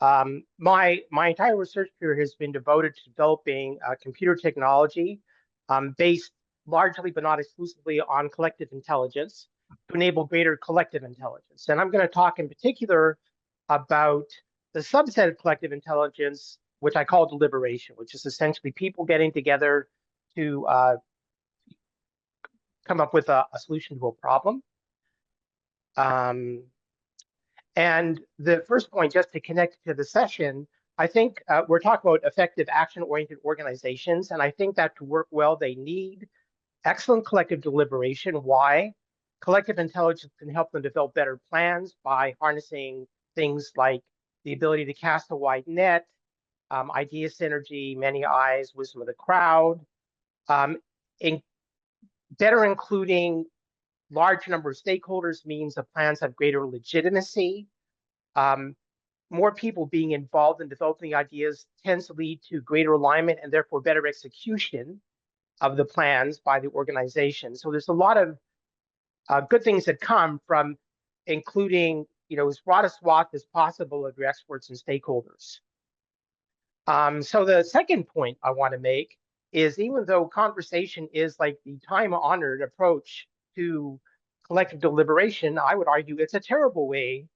My entire research career has been devoted to developing computer technology based largely but not exclusively on collective intelligence to enable greater collective intelligence. And I'm going to talk in particular about the subset of collective intelligence, which I call deliberation, which is essentially people getting together to come up with a solution to a problem. And the first point, just to connect to the session, I think we're talking about effective action-oriented organizations. And I think that to work well, they need excellent collective deliberation. Why? Collective intelligence can help them develop better plans by harnessing things like the ability to cast a wide net, idea synergy, many eyes, wisdom of the crowd, in better including large number of stakeholders means the plans have greater legitimacy. More people being involved in developing ideas tends to lead to greater alignment and therefore better execution of the plans by the organization. So there's a lot of good things that come from including, as broad a swath as possible of your experts and stakeholders. So the second point I want to make is even though conversation is like the time-honored approach to collective deliberation, I would argue it's a terrible way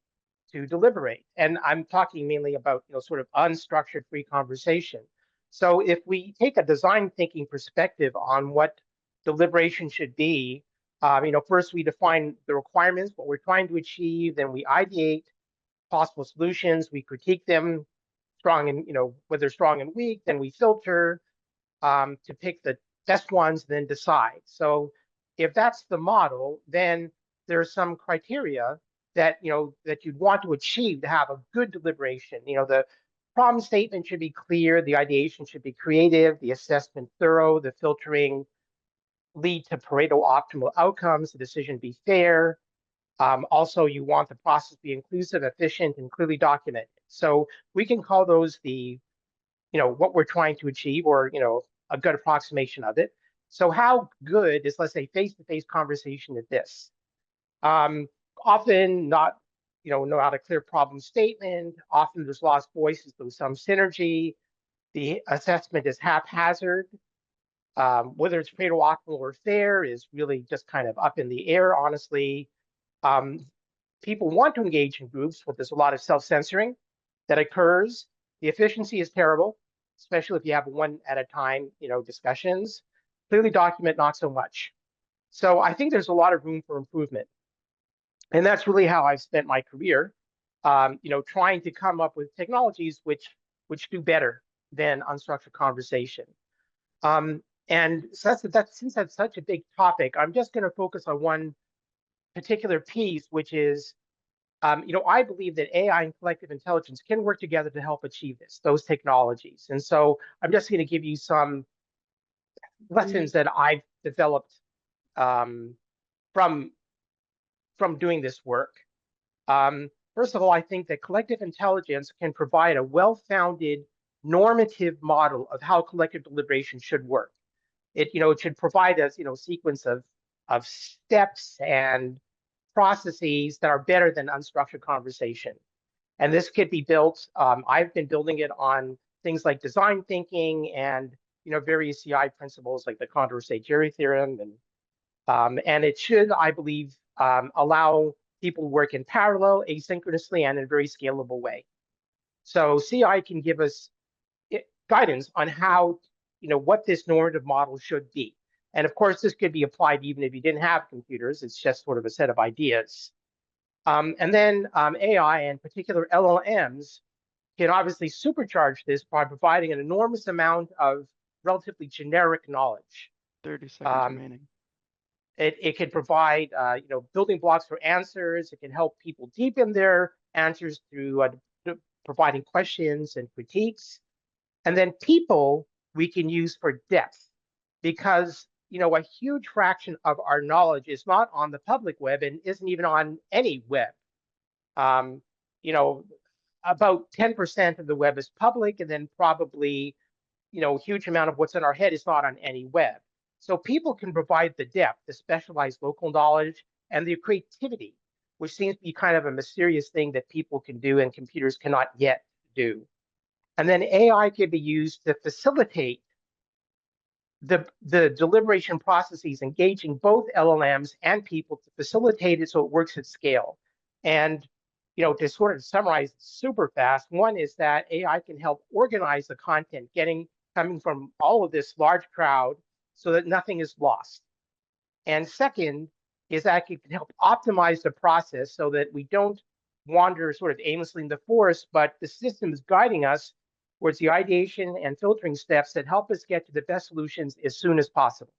to deliberate. And I'm talking mainly about, sort of unstructured free conversation. So if we take a design thinking perspective on what deliberation should be, first we define the requirements, what we're trying to achieve, then we ideate possible solutions, we critique them, strong and, whether strong and weak, then we filter to pick the best ones, then decide. So if that's the model, then there's some criteria that that you'd want to achieve to have a good deliberation. The problem statement should be clear, the ideation should be creative, the assessment thorough, the filtering lead to Pareto optimal outcomes, the decision be fair. Also, you want the process to be inclusive, efficient, and clearly documented. So we can call those the, what we're trying to achieve, or a good approximation of it. So how good is, let's say, face-to-face conversation at this? Often not, not a clear problem statement. Often there's lost voices, there's some synergy. The assessment is haphazard. Whether it's Pareto optimal or fair is really just kind of up in the air, honestly. People want to engage in groups, but there's a lot of self-censoring that occurs. The efficiency is terrible, especially if you have one at a time, discussions. Clearly document, not so much. So I think there's a lot of room for improvement. And that's really how I've spent my career, trying to come up with technologies which do better than unstructured conversation. And so since that's such a big topic, I'm just going to focus on one particular piece, which is, I believe that AI and collective intelligence can work together to help achieve those technologies. And so I'm just going to give you some lessons that I've developed from doing this work. First of all, I think that collective intelligence can provide a well-founded normative model of how collective deliberation should work. It should provide us, sequence of steps and processes that are better than unstructured conversation. And this could be built, I've been building it on things like design thinking and, various CI principles like the Condorcet-Jerry theorem. And it should, I believe, allow people to work in parallel, asynchronously, and in a very scalable way. So CI can give us guidance on how, what this normative model should be. And of course, this could be applied even if you didn't have computers. It's just sort of a set of ideas. And then AI, and particular LLMs, can obviously supercharge this by providing an enormous amount of relatively generic knowledge. 30 seconds remaining. It can provide, building blocks for answers. It can help people deepen their answers through providing questions and critiques. And then people we can use for depth, because a huge fraction of our knowledge is not on the public web and isn't even on any web. About 10% of the web is public, and then probably, a huge amount of what's in our head is not on any web. So people can provide the depth, the specialized local knowledge, and the creativity, which seems to be kind of a mysterious thing that people can do and computers cannot yet do. And then AI can be used to facilitate the deliberation processes, engaging both LLMs and people to facilitate it so it works at scale. And to sort of summarize super fast, one is that AI can help organize the content coming from all of this large crowd so that nothing is lost. And second is that it can help optimize the process so that we don't wander sort of aimlessly in the forest, but the system is guiding us towards the ideation and filtering steps that help us get to the best solutions as soon as possible.